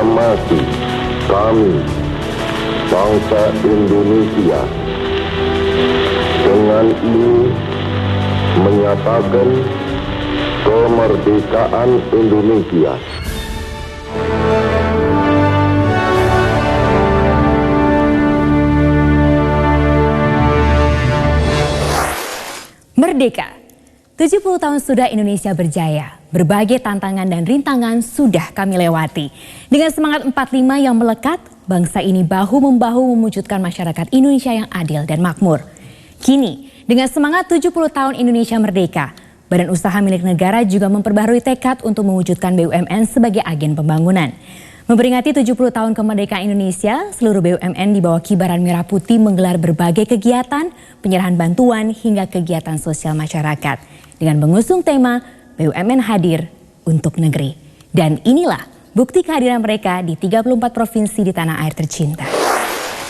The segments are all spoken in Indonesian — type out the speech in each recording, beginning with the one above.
proklamasi kami, bangsa Indonesia, dengan ini menyatakan kemerdekaan Indonesia. Merdeka. 70 tahun sudah Indonesia berjaya. Berbagai tantangan dan rintangan sudah kami lewati. Dengan semangat 45 yang melekat, bangsa ini bahu-membahu mewujudkan masyarakat Indonesia yang adil dan makmur. Kini, dengan semangat 70 tahun Indonesia merdeka, Badan Usaha Milik Negara juga memperbaharui tekad untuk mewujudkan BUMN sebagai agen pembangunan. Memperingati 70 tahun kemerdekaan Indonesia, seluruh BUMN di bawah kibaran merah putih menggelar berbagai kegiatan, penyerahan bantuan hingga kegiatan sosial masyarakat dengan mengusung tema BUMN hadir untuk negeri. Dan inilah bukti kehadiran mereka di 34 provinsi di tanah air tercinta.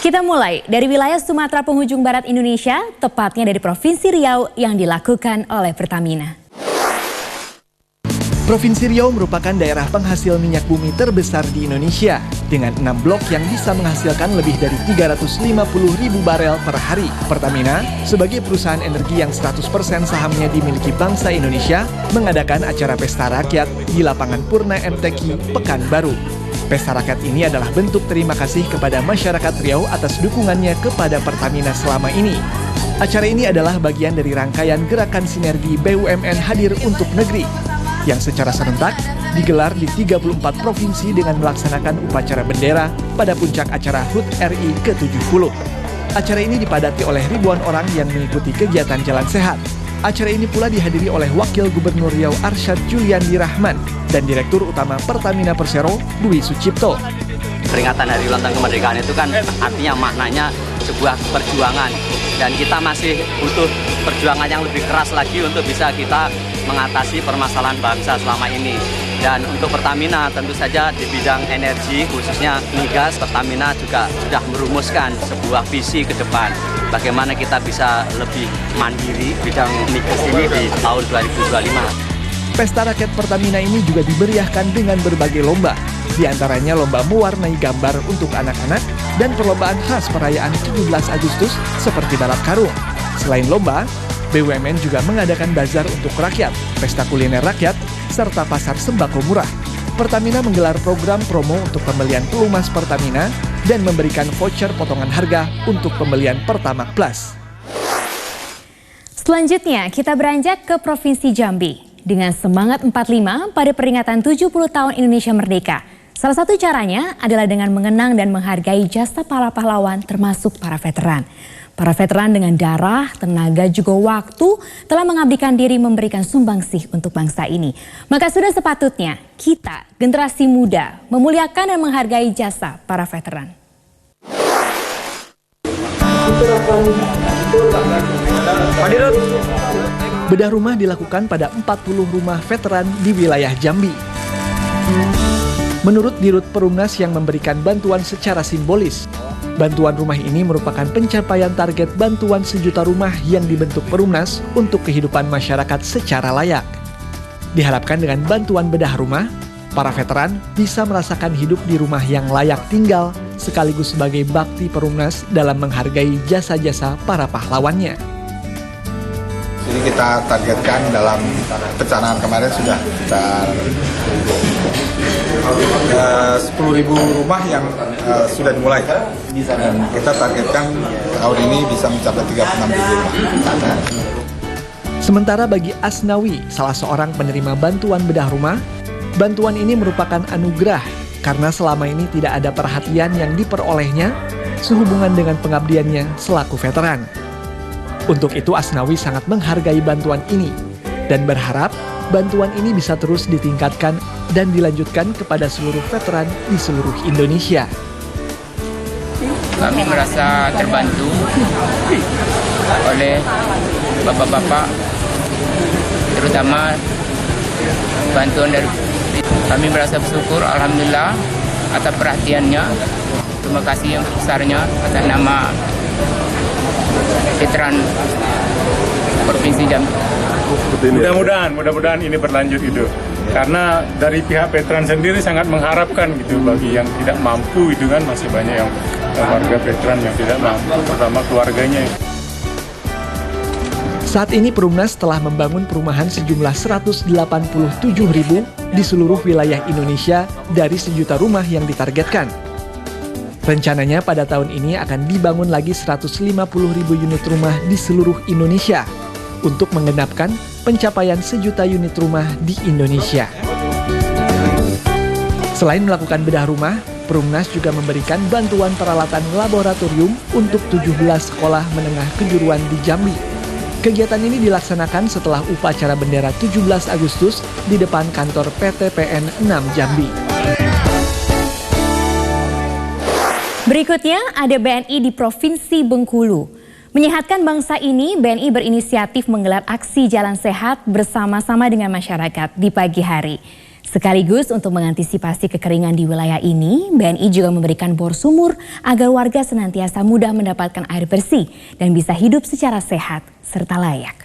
Kita mulai dari wilayah Sumatera penghujung barat Indonesia, tepatnya dari Provinsi Riau yang dilakukan oleh Pertamina. Provinsi Riau merupakan daerah penghasil minyak bumi terbesar di Indonesia dengan 6 blok yang bisa menghasilkan lebih dari 350.000 barel per hari. Pertamina, sebagai perusahaan energi yang 100% sahamnya dimiliki bangsa Indonesia, mengadakan acara pesta rakyat di lapangan Purna MTQ Pekanbaru. Pesta rakyat ini adalah bentuk terima kasih kepada masyarakat Riau atas dukungannya kepada Pertamina selama ini. Acara ini adalah bagian dari rangkaian gerakan sinergi BUMN hadir untuk negeri yang secara serentak digelar di 34 provinsi dengan melaksanakan upacara bendera pada puncak acara HUT RI ke-70. Acara ini dipadati oleh ribuan orang yang mengikuti kegiatan Jalan Sehat. Acara ini pula dihadiri oleh Wakil Gubernur Riau Arsyad Juliandi Rahman dan Direktur Utama Pertamina Persero Dwi Sucipto. Peringatan Hari Ulang Tahun Kemerdekaan itu kan artinya maknanya sebuah perjuangan dan kita masih butuh perjuangan yang lebih keras lagi untuk bisa kita mengatasi permasalahan bangsa selama ini. Dan untuk Pertamina tentu saja di bidang energi khususnya migas, Pertamina juga sudah merumuskan sebuah visi ke depan bagaimana kita bisa lebih mandiri bidang migas ini di tahun 2025. Pesta rakyat Pertamina ini juga dimeriahkan dengan berbagai lomba, di antaranya lomba mewarnai gambar untuk anak-anak dan perlombaan khas perayaan 17 Agustus seperti balap karung. Selain lomba, BUMN juga mengadakan bazar untuk rakyat, pesta kuliner rakyat, serta pasar sembako murah. Pertamina menggelar program promo untuk pembelian pelumas Pertamina dan memberikan voucher potongan harga untuk pembelian Pertamax Plus. Selanjutnya kita beranjak ke Provinsi Jambi. Dengan semangat 45 pada peringatan 70 tahun Indonesia Merdeka. Salah satu caranya adalah dengan mengenang dan menghargai jasa para pahlawan termasuk para veteran. Para veteran dengan darah, tenaga juga waktu telah mengabdikan diri memberikan sumbangsih untuk bangsa ini. Maka sudah sepatutnya kita, generasi muda, memuliakan dan menghargai jasa para veteran. Bedah rumah dilakukan pada 40 rumah veteran di wilayah Jambi. Menurut Dirut Perumnas yang memberikan bantuan secara simbolis, bantuan rumah ini merupakan pencapaian target bantuan 1 juta rumah yang dibentuk Perumnas untuk kehidupan masyarakat secara layak. Diharapkan dengan bantuan bedah rumah, para veteran bisa merasakan hidup di rumah yang layak tinggal sekaligus sebagai bakti Perumnas dalam menghargai jasa-jasa para pahlawannya. Jadi kita targetkan dalam perencanaan kemarin sudah sekitar 10.000 rumah yang sudah dimulai. Dan kita targetkan tahun ini bisa mencapai 36.000 rumah. Sementara bagi Asnawi, salah seorang penerima bantuan bedah rumah, bantuan ini merupakan anugerah karena selama ini tidak ada perhatian yang diperolehnya sehubungan dengan pengabdiannya selaku veteran. Untuk itu Asnawi sangat menghargai bantuan ini dan berharap bantuan ini bisa terus ditingkatkan dan dilanjutkan kepada seluruh veteran di seluruh Indonesia. Kami merasa terbantu oleh bapak-bapak, terutama bantuan dari kami merasa bersyukur, alhamdulillah atas perhatiannya. Terima kasih yang besarnya atas nama veteran Provinsi Jambi. berlaku seperti ini. Mudah-mudahan ini berlanjut gitu. Karena dari pihak veteran sendiri sangat mengharapkan gitu, bagi yang tidak mampu itu kan masih banyak yang warga veteran yang tidak mampu, terutama keluarganya. Saat ini Perumnas telah membangun perumahan sejumlah 187.000 di seluruh wilayah Indonesia dari 1 juta rumah yang ditargetkan. Rencananya pada tahun ini akan dibangun lagi 150.000 unit rumah di seluruh Indonesia untuk menggenapkan pencapaian 1 juta unit rumah di Indonesia. Selain melakukan bedah rumah, Perumnas juga memberikan bantuan peralatan laboratorium untuk 17 sekolah menengah kejuruan di Jambi. Kegiatan ini dilaksanakan setelah upacara bendera 17 Agustus di depan kantor PTPN 6 Jambi. Berikutnya ada BNI di Provinsi Bengkulu. Menyehatkan bangsa ini, BNI berinisiatif menggelar aksi jalan sehat bersama-sama dengan masyarakat di pagi hari. Sekaligus untuk mengantisipasi kekeringan di wilayah ini, BNI juga memberikan bor sumur agar warga senantiasa mudah mendapatkan air bersih dan bisa hidup secara sehat serta layak.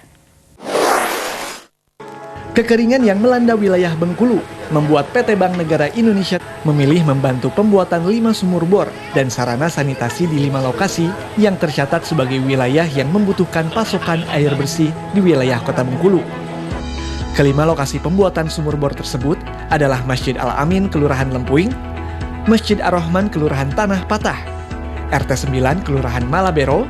Kekeringan yang melanda wilayah Bengkulu membuat PT Bank Negara Indonesia memilih membantu pembuatan 5 sumur bor dan sarana sanitasi di 5 lokasi yang tercatat sebagai wilayah yang membutuhkan pasokan air bersih di wilayah Kota Bengkulu. Kelima lokasi pembuatan sumur bor tersebut adalah Masjid Al-Amin, Kelurahan Lempuing, Masjid Ar-Rahman, Kelurahan Tanah Patah, RT 9, Kelurahan Malabero,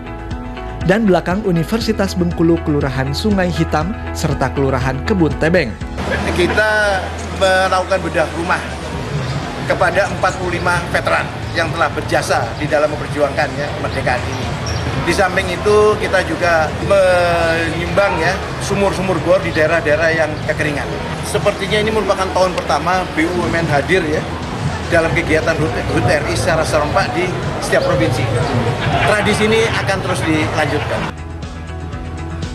dan belakang Universitas Bengkulu, Kelurahan Sungai Hitam, serta Kelurahan Kebun Tebeng. Kita melakukan bedah rumah kepada 45 veteran yang telah berjasa di dalam memperjuangkan kemerdekaan ini. Di samping itu kita juga menyumbang sumur-sumur bor di daerah-daerah yang kekeringan. Sepertinya ini merupakan tahun pertama BUMN hadir dalam kegiatan HUT RI secara serempak di setiap provinsi. Tradisi ini akan terus dilanjutkan.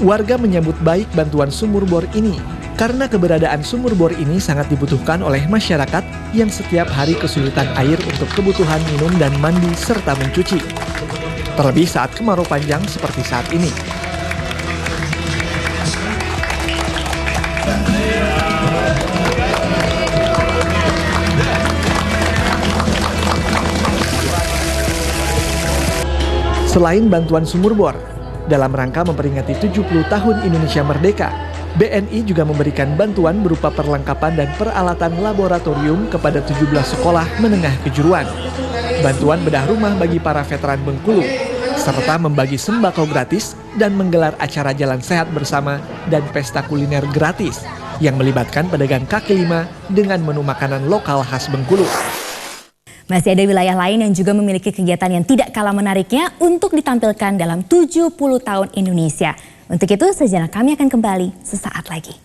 Warga menyambut baik bantuan sumur bor ini karena keberadaan sumur bor ini sangat dibutuhkan oleh masyarakat yang setiap hari kesulitan air untuk kebutuhan minum dan mandi serta mencuci. Terlebih saat kemarau panjang seperti saat ini. Selain bantuan sumur bor, dalam rangka memperingati 70 tahun Indonesia Merdeka, BNI juga memberikan bantuan berupa perlengkapan dan peralatan laboratorium kepada 17 sekolah menengah kejuruan, bantuan bedah rumah bagi para veteran Bengkulu, serta membagi sembako gratis dan menggelar acara jalan sehat bersama dan pesta kuliner gratis yang melibatkan pedagang kaki lima dengan menu makanan lokal khas Bengkulu. Masih ada wilayah lain yang juga memiliki kegiatan yang tidak kalah menariknya untuk ditampilkan dalam 70 tahun Indonesia. Untuk itu, sejenak kami akan kembali sesaat lagi.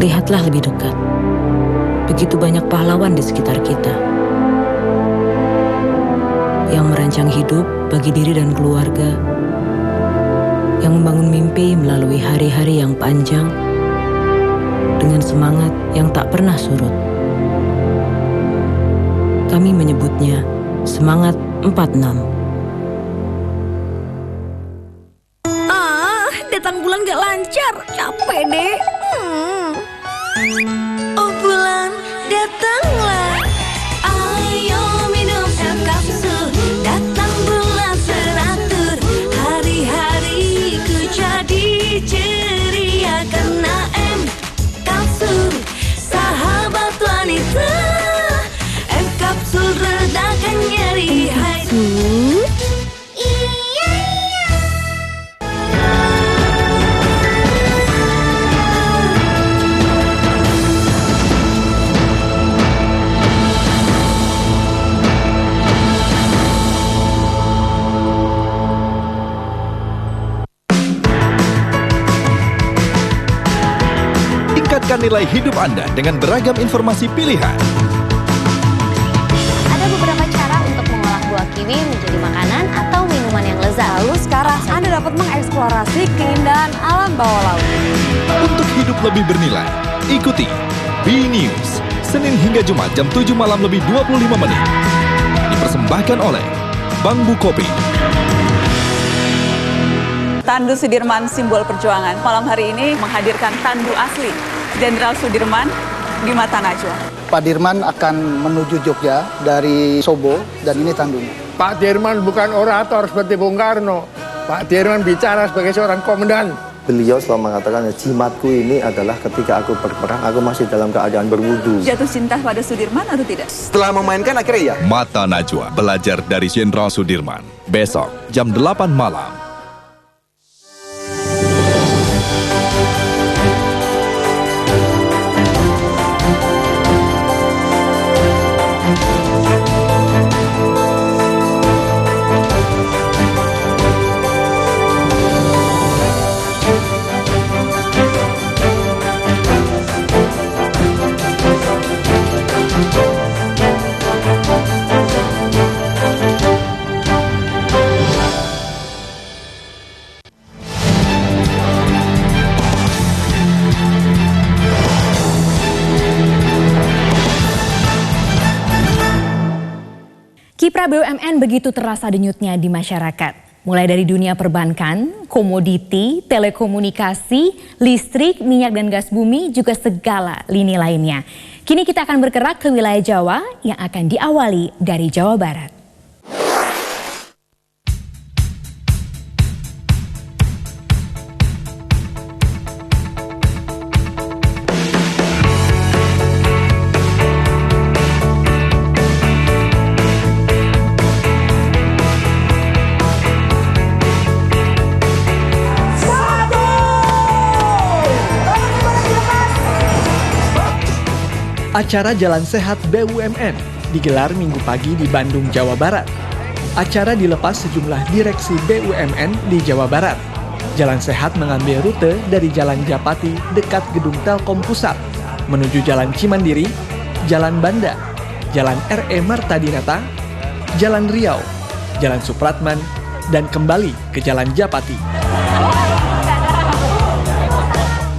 Lihatlah lebih dekat. Begitu banyak pahlawan di sekitar kita yang merancang hidup bagi diri dan keluarga, yang membangun mimpi melalui hari-hari yang panjang dengan semangat yang tak pernah surut. Kami menyebutnya Semangat 46. Datang bulan gak lancar, capek deh. Oh bulan, datanglah. Ayo minum kapsul. Datang bulan teratur. Hari-hariku jadi ceria karena kapsul. Sahabat wanita, kapsul redakan nyeri. Tingkatkan nilai hidup Anda dengan beragam informasi pilihan. Ada beberapa cara untuk mengolah buah kiwi menjadi makanan atau minuman yang lezat. Lalu sekarang Anda dapat mengeksplorasi keindahan alam bawah laut. Untuk hidup lebih bernilai, Ikuti B-News, Senin hingga Jumat jam 7 malam lebih 25 menit. Dipersembahkan oleh Bank Bukopin. Tandu Sudirman, simbol perjuangan. Malam hari ini menghadirkan tandu asli Jenderal Sudirman di mata Najwa. Pak Dirman akan menuju Jogja dari Sobo dan ini tandunya. Pak Dirman bukan orator seperti Bung Karno. Pak Dirman bicara sebagai seorang komandan. Beliau selalu mengatakan, jimatku ini adalah ketika aku berperang, aku masih dalam keadaan berwudu. Jatuh cinta pada Sudirman atau tidak? Setelah memainkan akhirnya ya. Mata Najwa, belajar dari Jenderal Sudirman. Besok jam 8 malam. Kiprah BUMN begitu terasa denyutnya di masyarakat. Mulai dari dunia perbankan, komoditi, telekomunikasi, listrik, minyak dan gas bumi, juga segala lini lainnya. Kini kita akan bergerak ke wilayah Jawa yang akan diawali dari Jawa Barat. Acara Jalan Sehat BUMN digelar Minggu pagi di Bandung, Jawa Barat. Acara dilepas sejumlah direksi BUMN di Jawa Barat. Jalan Sehat mengambil rute dari Jalan Japati dekat Gedung Telkom Pusat, menuju Jalan Cimandiri, Jalan Banda, Jalan R.E. Marta Dinata, Jalan Riau, Jalan Supratman, dan kembali ke Jalan Japati.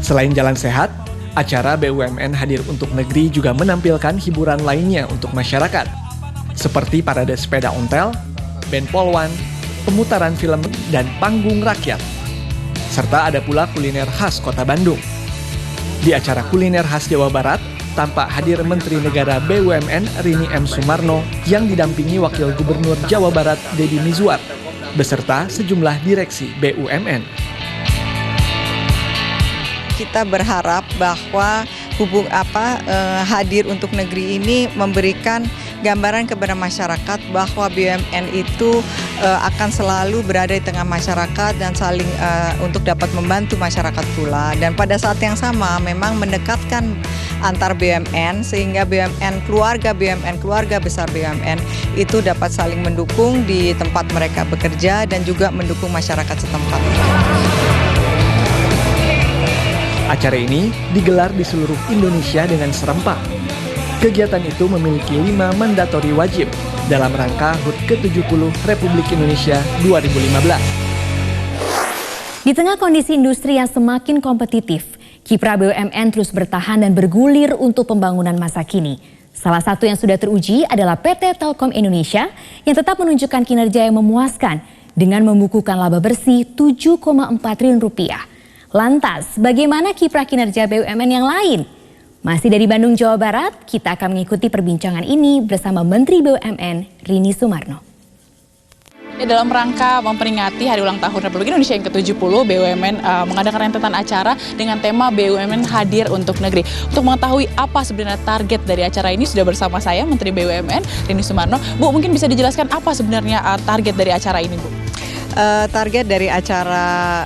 Selain Jalan Sehat, acara BUMN Hadir untuk Negeri juga menampilkan hiburan lainnya untuk masyarakat, seperti parade sepeda ontel, band polwan, pemutaran film, dan panggung rakyat. Serta ada pula kuliner khas Kota Bandung. Di acara kuliner khas Jawa Barat, tampak hadir Menteri Negara BUMN Rini M. Sumarno yang didampingi Wakil Gubernur Jawa Barat Deddy Mizwar, beserta sejumlah direksi BUMN. Kita berharap bahwa Hadir untuk Negeri ini memberikan gambaran kepada masyarakat bahwa BUMN itu akan selalu berada di tengah masyarakat dan saling untuk dapat membantu masyarakat pula. Dan pada saat yang sama memang mendekatkan antar BUMN sehingga keluarga besar BUMN itu dapat saling mendukung di tempat mereka bekerja dan juga mendukung masyarakat setempat. Acara ini digelar di seluruh Indonesia dengan serempak. Kegiatan itu memiliki 5 mandatori wajib dalam rangka HUT ke-70 Republik Indonesia 2015. Di tengah kondisi industri yang semakin kompetitif, kiprah BUMN terus bertahan dan bergulir untuk pembangunan masa kini. Salah satu yang sudah teruji adalah PT Telkom Indonesia yang tetap menunjukkan kinerja yang memuaskan dengan membukukan laba bersih 7,4 triliun rupiah. Lantas, bagaimana kiprah kinerja BUMN yang lain? Masih dari Bandung, Jawa Barat, kita akan mengikuti perbincangan ini bersama Menteri BUMN Rini Sumarno. Dalam rangka memperingati Hari Ulang Tahun Republik Indonesia yang ke-70, BUMN mengadakan rentetan acara dengan tema BUMN Hadir untuk Negeri. Untuk mengetahui apa sebenarnya target dari acara ini, sudah bersama saya Menteri BUMN Rini Sumarno. Bu, mungkin bisa dijelaskan apa sebenarnya target dari acara ini, Bu? Target dari acara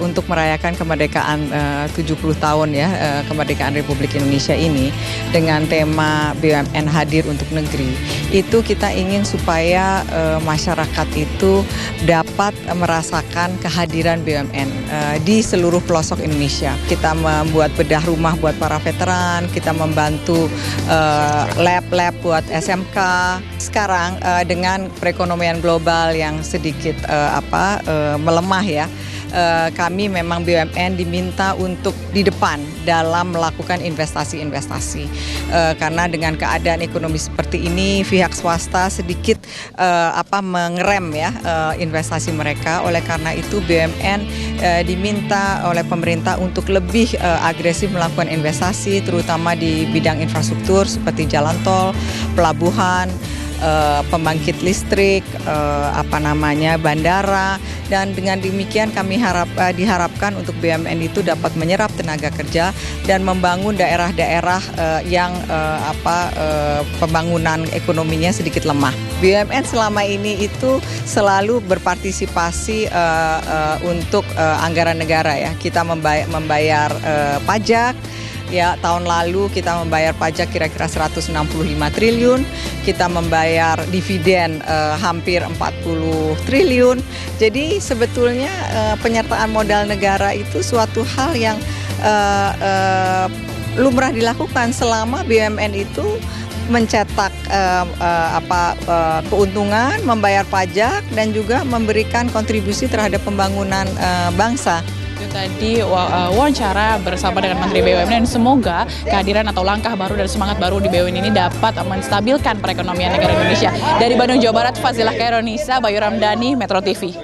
untuk merayakan kemerdekaan 70 tahun ya, kemerdekaan Republik Indonesia ini dengan tema BUMN Hadir untuk Negeri, itu kita ingin supaya masyarakat itu dapat merasakan kehadiran BUMN di seluruh pelosok Indonesia. Kita membuat bedah rumah buat para veteran, kita membantu lab-lab buat SMK. Sekarang dengan perekonomian global yang sedikit melemah ya, kami memang BUMN diminta untuk di depan dalam melakukan investasi-investasi. Karena dengan keadaan ekonomi seperti ini, pihak swasta sedikit mengerem ya investasi mereka. Oleh karena itu BUMN diminta oleh pemerintah untuk lebih agresif melakukan investasi, terutama di bidang infrastruktur seperti jalan tol, pelabuhan, pembangkit listrik, bandara, dan dengan demikian kami diharapkan untuk BUMN itu dapat menyerap tenaga kerja dan membangun daerah-daerah yang pembangunan ekonominya sedikit lemah. BUMN selama ini itu selalu berpartisipasi untuk anggaran negara ya. Kita membayar pajak. Ya, tahun lalu kita membayar pajak kira-kira 165 triliun, kita membayar dividen hampir 40 triliun. Jadi sebetulnya penyertaan modal negara itu suatu hal yang lumrah dilakukan selama BUMN itu mencetak keuntungan, membayar pajak, dan juga memberikan kontribusi terhadap pembangunan bangsa. Tadi wawancara bersama dengan Menteri BUMN, dan semoga kehadiran atau langkah baru dan semangat baru di BUMN ini dapat menstabilkan perekonomian negara Indonesia. Dari Bandung, Jawa Barat, Fazilah Kaironisa, Bayu Ramdhani, Metro TV.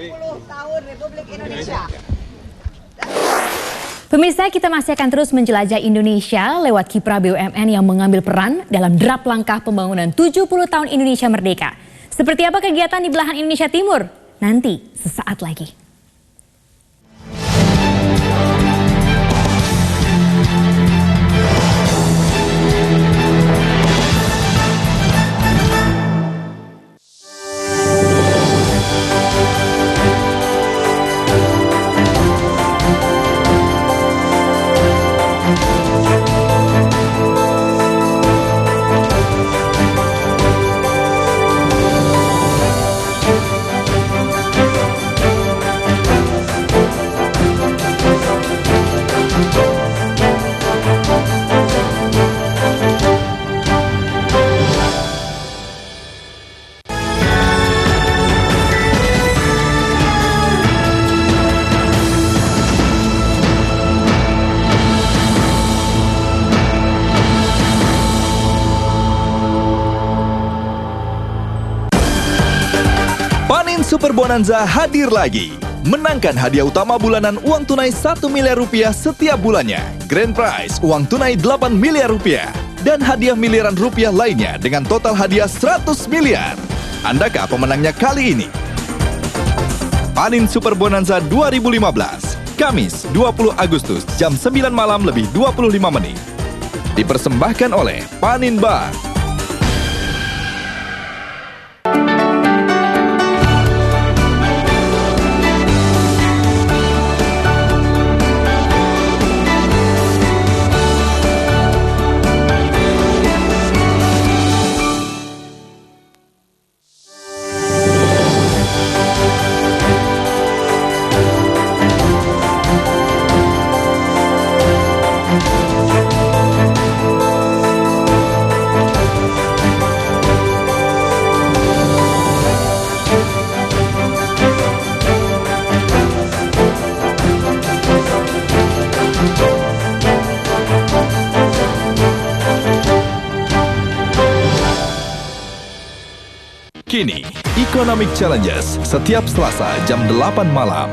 Pemirsa, kita masih akan terus menjelajah Indonesia lewat kiprah BUMN yang mengambil peran dalam draft langkah pembangunan 70 tahun Indonesia Merdeka. Seperti apa kegiatan di belahan Indonesia Timur? Nanti sesaat lagi. Super Bonanza hadir lagi. Menangkan hadiah utama bulanan uang tunai 1 miliar rupiah setiap bulannya. Grand Prize uang tunai 8 miliar rupiah. Dan hadiah miliaran rupiah lainnya dengan total hadiah 100 miliar. Andakah pemenangnya kali ini? Panin Super Bonanza 2015. Kamis 20 Agustus jam 9 malam lebih 25 menit. Dipersembahkan oleh Panin Bar. Kini, Economic Challenges setiap Selasa jam 8 malam.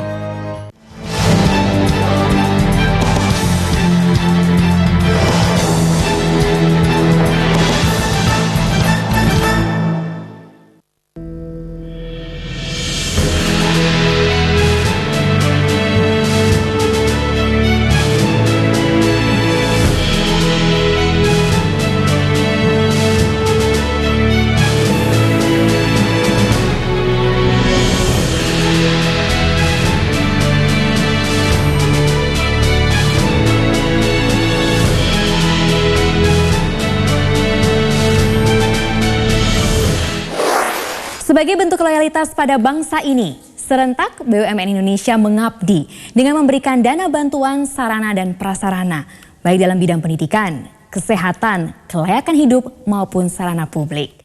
Sebagai bentuk loyalitas pada bangsa ini, serentak BUMN Indonesia mengabdi dengan memberikan dana bantuan sarana dan prasarana, baik dalam bidang pendidikan, kesehatan, kelayakan hidup maupun sarana publik.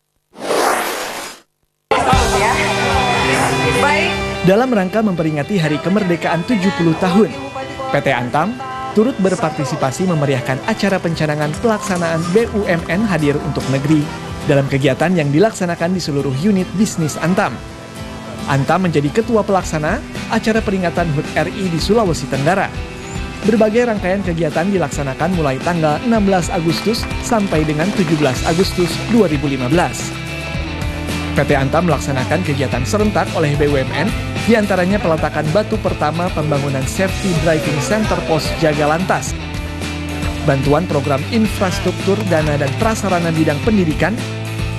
Baik, Dalam rangka memperingati Hari Kemerdekaan 70 tahun, PT Antam turut berpartisipasi memeriahkan acara pencanangan pelaksanaan BUMN Hadir untuk Negeri dalam kegiatan yang dilaksanakan di seluruh unit bisnis Antam. Antam menjadi ketua pelaksana acara peringatan HUT RI di Sulawesi Tenggara. Berbagai rangkaian kegiatan dilaksanakan mulai tanggal 16 Agustus sampai dengan 17 Agustus 2015. PT Antam melaksanakan kegiatan serentak oleh BUMN, diantaranya peletakan batu pertama pembangunan Safety Driving Center Pos Jagalantas, bantuan program infrastruktur dana dan prasarana bidang pendidikan,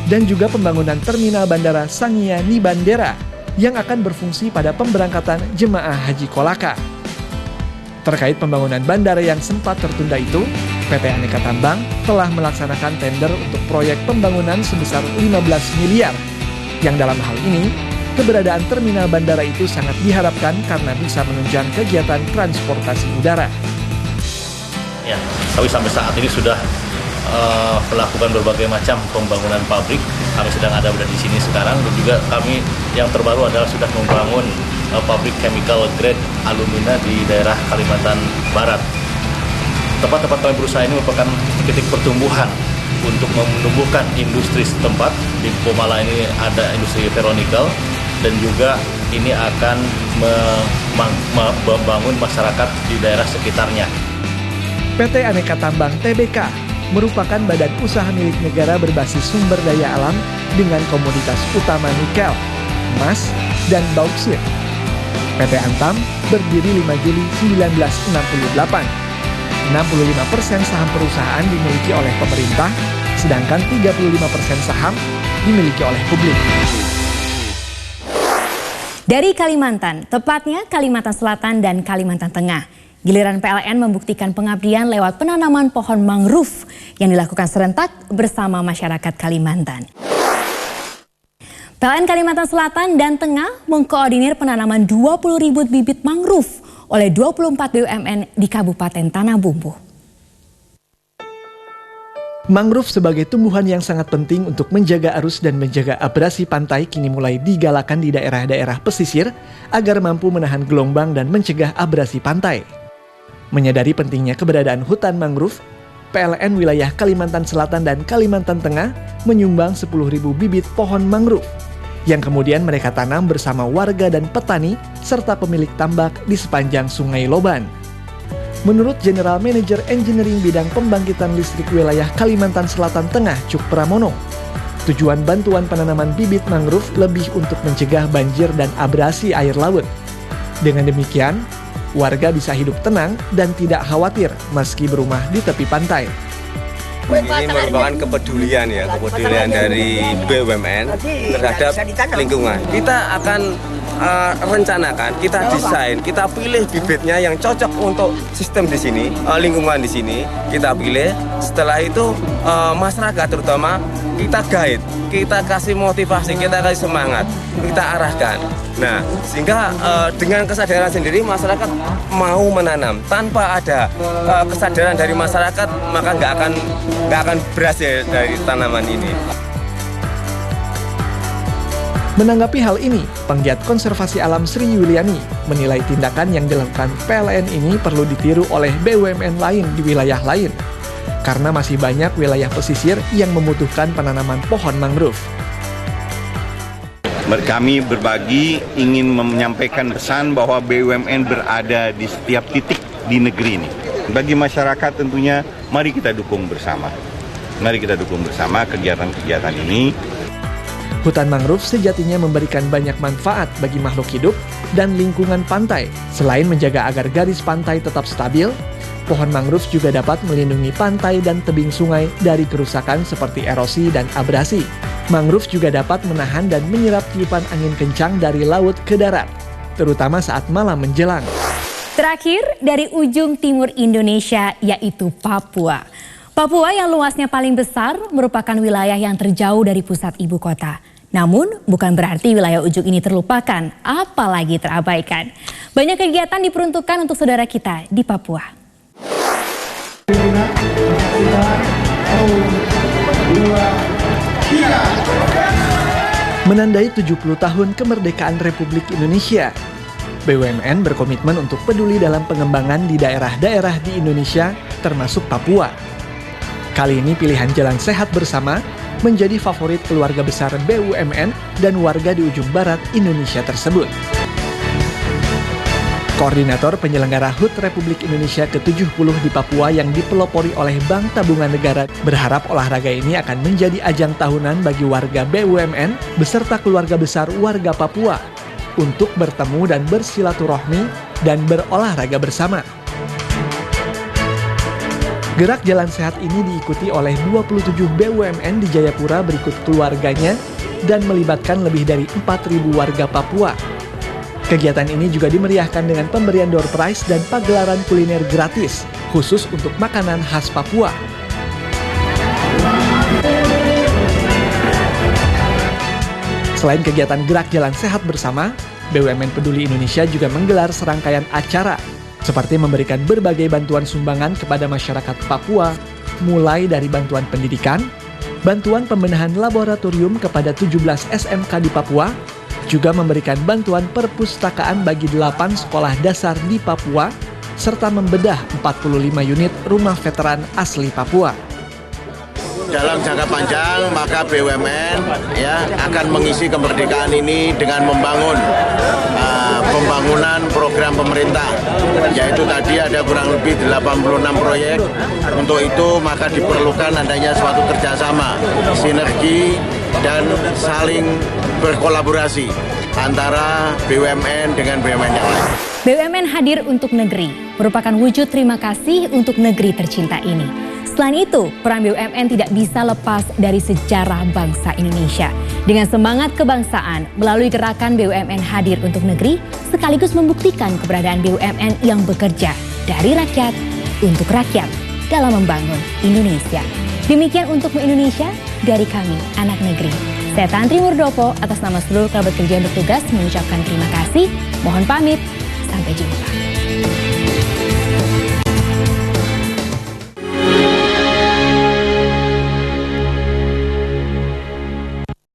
dan juga pembangunan terminal bandara Sangia Nibandera yang akan berfungsi pada pemberangkatan jemaah Haji Kolaka. Terkait pembangunan bandara yang sempat tertunda itu, PT Aneka Tambang telah melaksanakan tender untuk proyek pembangunan sebesar 15 miliar, yang dalam hal ini, keberadaan terminal bandara itu sangat diharapkan karena bisa menunjang kegiatan transportasi udara. Ya, kami sampai saat ini sudah melakukan berbagai macam pembangunan pabrik. Kami sedang ada di sini sekarang, dan juga kami yang terbaru adalah sudah membangun pabrik chemical grade alumina di daerah Kalimantan Barat. Tempat-tempat kami berusaha ini merupakan titik pertumbuhan untuk menumbuhkan industri setempat. Di Pomala ini ada industri ferronikel, dan juga ini akan membangun masyarakat di daerah sekitarnya. PT Aneka Tambang Tbk merupakan badan usaha milik negara berbasis sumber daya alam dengan komoditas utama nikel, emas, dan bauksit. PT Antam berdiri 5 Juli 1968. 65% saham perusahaan dimiliki oleh pemerintah, sedangkan 35% saham dimiliki oleh publik. Dari Kalimantan, tepatnya Kalimantan Selatan dan Kalimantan Tengah, giliran PLN membuktikan pengabdian lewat penanaman pohon mangrove yang dilakukan serentak bersama masyarakat Kalimantan. PLN Kalimantan Selatan dan Tengah mengkoordinir penanaman 20.000 bibit mangrove oleh 24 BUMN di Kabupaten Tanah Bumbu. Mangrove sebagai tumbuhan yang sangat penting untuk menjaga arus dan menjaga abrasi pantai kini mulai digalakan di daerah-daerah pesisir agar mampu menahan gelombang dan mencegah abrasi pantai. Menyadari pentingnya keberadaan hutan mangrove, PLN wilayah Kalimantan Selatan dan Kalimantan Tengah menyumbang 10.000 bibit pohon mangrove yang kemudian mereka tanam bersama warga dan petani serta pemilik tambak di sepanjang Sungai Loban. Menurut General Manager Engineering Bidang Pembangkitan Listrik Wilayah Kalimantan Selatan Tengah, Cuk Pramono, tujuan bantuan penanaman bibit mangrove lebih untuk mencegah banjir dan abrasi air laut. Dengan demikian, warga bisa hidup tenang dan tidak khawatir meski berumah di tepi pantai. Ini merupakan kepedulian dari BUMN terhadap lingkungan. Kita akan rencanakan, kita desain, kita pilih bibitnya yang cocok untuk sistem di sini, lingkungan di sini. Kita pilih. Setelah itu masyarakat terutama kita guide, kita kasih motivasi, kita kasih semangat, kita arahkan. Nah, sehingga dengan kesadaran sendiri masyarakat mau menanam. Tanpa ada kesadaran dari masyarakat, maka nggak akan berhasil dari tanaman ini. Menanggapi hal ini, penggiat konservasi alam Sri Yuliani menilai tindakan yang dilakukan PLN ini perlu ditiru oleh BUMN lain di wilayah lain, karena masih banyak wilayah pesisir yang membutuhkan penanaman pohon mangrove. Kami berbagi ingin menyampaikan pesan bahwa BUMN berada di setiap titik di negeri ini. Bagi masyarakat tentunya, mari kita dukung bersama. Mari kita dukung bersama kegiatan-kegiatan ini. Hutan mangrove sejatinya memberikan banyak manfaat bagi makhluk hidup dan lingkungan pantai. Selain menjaga agar garis pantai tetap stabil, pohon mangrove juga dapat melindungi pantai dan tebing sungai dari kerusakan seperti erosi dan abrasi. Mangrove juga dapat menahan dan menyerap tiupan angin kencang dari laut ke darat, terutama saat malam menjelang. Terakhir, dari ujung timur Indonesia yaitu Papua. Papua yang luasnya paling besar merupakan wilayah yang terjauh dari pusat ibu kota. Namun bukan berarti wilayah ujung ini terlupakan, apalagi terabaikan. Banyak kegiatan diperuntukkan untuk saudara kita di Papua. Menandai 70 tahun kemerdekaan Republik Indonesia, BUMN berkomitmen untuk peduli dalam pengembangan di daerah-daerah di Indonesia, termasuk Papua. Kali ini pilihan Jalan Sehat Bersama menjadi favorit keluarga besar BUMN dan warga di ujung barat Indonesia tersebut. Koordinator penyelenggara HUT Republik Indonesia ke-70 di Papua yang dipelopori oleh Bank Tabungan Negara berharap olahraga ini akan menjadi ajang tahunan bagi warga BUMN beserta keluarga besar warga Papua untuk bertemu dan bersilaturahmi dan berolahraga bersama. Gerak Jalan Sehat ini diikuti oleh 27 BUMN di Jayapura berikut keluarganya dan melibatkan lebih dari 4.000 warga Papua. Kegiatan ini juga dimeriahkan dengan pemberian door prize dan pagelaran kuliner gratis, khusus untuk makanan khas Papua. Selain kegiatan Gerak Jalan Sehat Bersama, BUMN Peduli Indonesia juga menggelar serangkaian acara, seperti memberikan berbagai bantuan sumbangan kepada masyarakat Papua, mulai dari bantuan pendidikan, bantuan pembenahan laboratorium kepada 17 SMK di Papua, juga memberikan bantuan perpustakaan bagi 8 sekolah dasar di Papua, serta membedah 45 unit rumah veteran asli Papua. Dalam jangka panjang, maka BUMN akan mengisi kemerdekaan ini dengan membangun pembangunan program pemerintah, yaitu tadi ada kurang lebih 86 proyek. Untuk itu maka diperlukan adanya suatu kerjasama, sinergi, dan saling berkolaborasi antara BUMN dengan BUMN yang lain. BUMN hadir untuk negeri merupakan wujud terima kasih untuk negeri tercinta ini. Selain itu, peran BUMN tidak bisa lepas dari sejarah bangsa Indonesia. Dengan semangat kebangsaan, melalui gerakan BUMN hadir untuk negeri, sekaligus membuktikan keberadaan BUMN yang bekerja dari rakyat untuk rakyat dalam membangun Indonesia. Demikian untuk Indonesia dari kami, anak negeri. Saya Tantri Murdopo atas nama seluruh kerabat kerja yang bertugas mengucapkan terima kasih. Mohon pamit, sampai jumpa.